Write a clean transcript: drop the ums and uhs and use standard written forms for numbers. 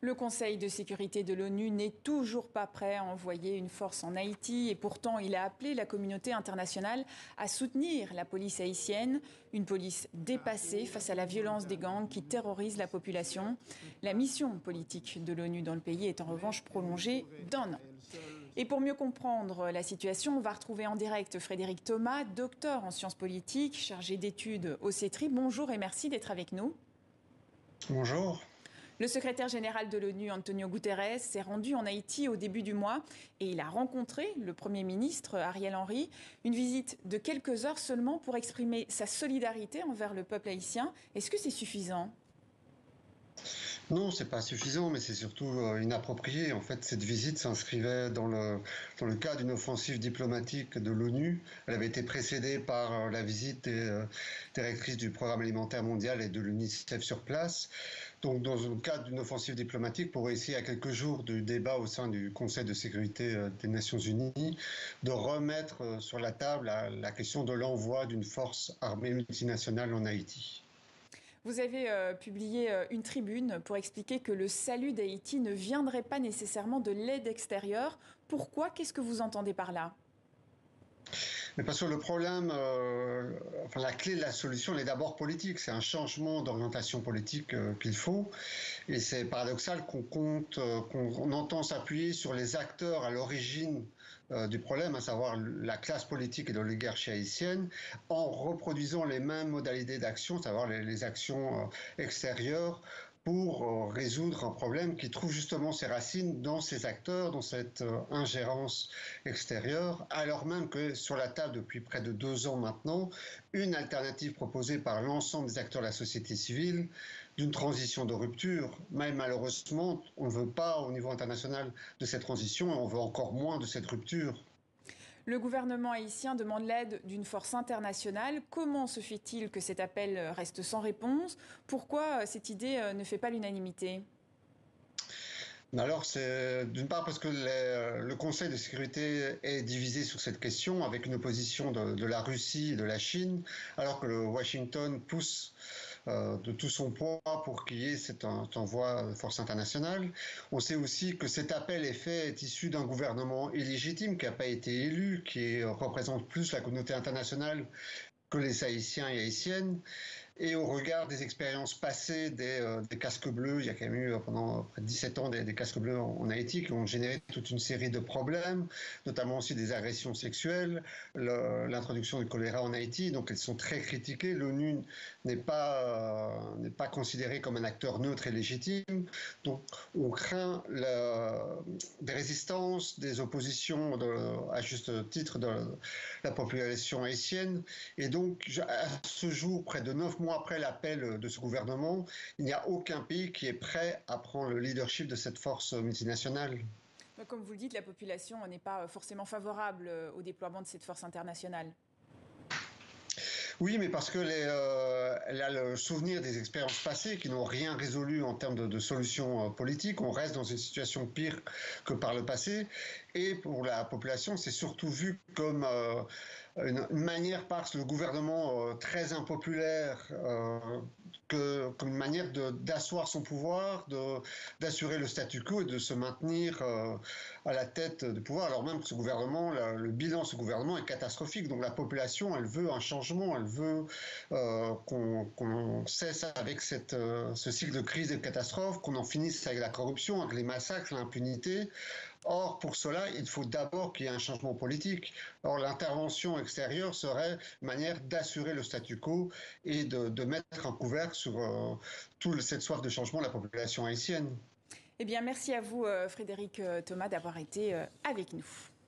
Le Conseil de sécurité de l'ONU n'est toujours pas prêt à envoyer une force en Haïti et pourtant il a appelé la communauté internationale à soutenir la police haïtienne, une police dépassée face à la violence des gangs qui terrorisent la population. La mission politique de l'ONU dans le pays est en revanche prolongée d'1 an. Et pour mieux comprendre la situation, on va retrouver en direct Frédéric Thomas, docteur en sciences politiques, chargé d'études au CETRI. Bonjour et merci d'être avec nous. Bonjour. Le secrétaire général de l'ONU, Antonio Guterres, s'est rendu en Haïti au début du mois et il a rencontré le Premier ministre Ariel Henry. Une visite de quelques heures seulement pour exprimer sa solidarité envers le peuple haïtien. Est-ce que c'est suffisant ? Non, c'est pas suffisant, mais c'est surtout inapproprié. En fait, cette visite s'inscrivait dans le cadre d'une offensive diplomatique de l'ONU. Elle avait été précédée par la visite des directrices du Programme alimentaire mondial et de l'UNICEF sur place. Donc, dans le cadre d'une offensive diplomatique, pour essayer à quelques jours du débat au sein du Conseil de sécurité des Nations Unies, de remettre sur la table la question de l'envoi d'une force armée multinationale en Haïti. Vous avez publié une tribune pour expliquer que le salut d'Haïti ne viendrait pas nécessairement de l'aide extérieure. Pourquoi ? Qu'est-ce que vous entendez par là ? Mais parce que le problème, la clé de la solution, elle est d'abord politique. C'est un changement d'orientation politique qu'il faut. Et c'est paradoxal qu'on entend s'appuyer sur les acteurs à l'origine du problème, à savoir la classe politique et l'oligarchie haïtienne, en reproduisant les mêmes modalités d'action, à savoir les actions extérieures, pour résoudre un problème qui trouve justement ses racines dans ces acteurs, dans cette ingérence extérieure, alors même que sur la table depuis près de 2 ans maintenant, une alternative proposée par l'ensemble des acteurs de la société civile d'une transition de rupture. Mais malheureusement, on ne veut pas au niveau international de cette transition et on veut encore moins de cette rupture. Le gouvernement haïtien demande l'aide d'une force internationale. Comment se fait-il que cet appel reste sans réponse ? Pourquoi cette idée ne fait pas l'unanimité ? Alors, c'est d'une part parce que le Conseil de sécurité est divisé sur cette question, avec une opposition de la Russie et de la Chine, alors que le Washington pousse de tout son poids pour qu'il y ait cet envoi de force internationale. On sait aussi que cet appel est issu d'un gouvernement illégitime qui n'a pas été élu, qui représente plus la communauté internationale que les Haïtiens et Haïtiennes. Et au regard des expériences passées des casques bleus, il y a quand même eu pendant près de 17 ans des casques bleus en Haïti qui ont généré toute une série de problèmes, notamment aussi des agressions sexuelles, l'introduction du choléra en Haïti, donc elles sont très critiquées. L'ONU n'est pas considérée comme un acteur neutre et légitime, donc on craint des résistances, des oppositions à juste titre de la population haïtienne. Et donc à ce jour, près de 9 mois après l'appel de ce gouvernement, il n'y a aucun pays qui est prêt à prendre le leadership de cette force multinationale. Comme vous le dites, la population n'est pas forcément favorable au déploiement de cette force internationale. Oui, mais parce que elle a le souvenir des expériences passées qui n'ont rien résolu en termes de solutions politiques. On reste dans une situation pire que par le passé. Et pour la population, c'est surtout vu comme une manière par le gouvernement très impopulaire, comme une manière d'asseoir son pouvoir, d'assurer le statu quo et de se maintenir à la tête du pouvoir. Alors même que ce gouvernement, le bilan de ce gouvernement est catastrophique. Donc la population, elle veut un changement, elle veut qu'on cesse avec ce cycle de crise et de catastrophe, qu'on en finisse avec la corruption, avec les massacres, l'impunité. Or, pour cela, il faut d'abord qu'il y ait un changement politique. Or, l'intervention extérieure serait une manière d'assurer le statu quo et de mettre un couvercle sur toute cette soif de changement de la population haïtienne. Eh bien, merci à vous, Frédéric Thomas, d'avoir été avec nous.